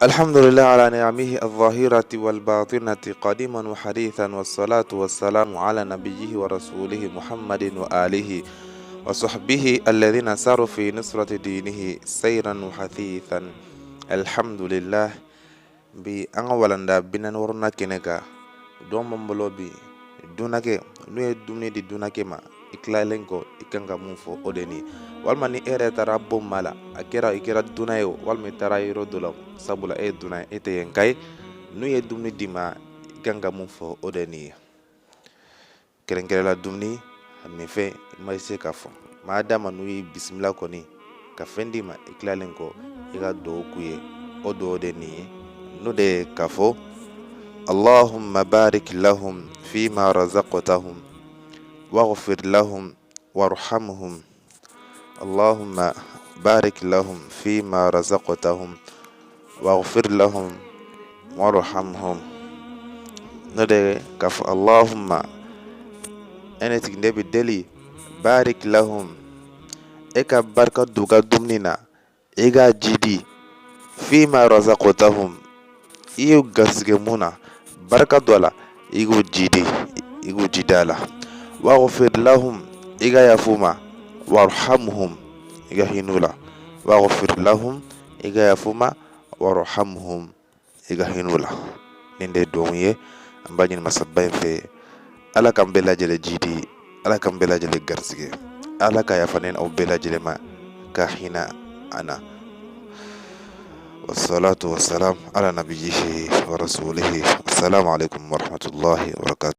الحمد لله على نعمه الظاهرة والباطنة قديما وحديثا، والصلاة والسلام على نبيه ورسوله محمد وآله وصحبه الذين ساروا في نصرة دينه سيرا وحثيثا. الحمد لله بأنغوالندا بنان ورنا كنكا دوم مبلوبي دونake nuye dumni di dunake ma iklalen ko ikanga mun fo odeni walma ni ere tara bom mala ikera dunayo walma tara yoro dolam sabula dunay ete yenkay nuye dumni di ma ikanga mun fo odeni kerenkere la dumni mi fe ma se ka fo ma dama nuye bismillah koni ka fendi ma iklalen ko iga do kuye odo odeni no de ka fo اللهم بارك لهم فيما رزقتهم واغفر لهم وارحمهم. اللهم بارك لهم فيما رزقتهم واغفر لهم وارحمهم. ندى كف اللهم أنا تكنبي دلي بارك لهم إكا بركة دوغا دومنينا إيغا جدي فيما رزقتهم إيو غزغمونا barka dola igu jidala waghfir lahum iga yafuma warhamhum iga hinula waghfir lahum iga yafuma warhamhum iga hinula ninde domiye ambajin masabay fe ala kam bela jele jidi ala kam bela jele garsige ala ka yafanen aw bela jele ma ka hina ana. والصلاة والسلام على نبيه ورسوله. السلام عليكم ورحمة الله وبركاته.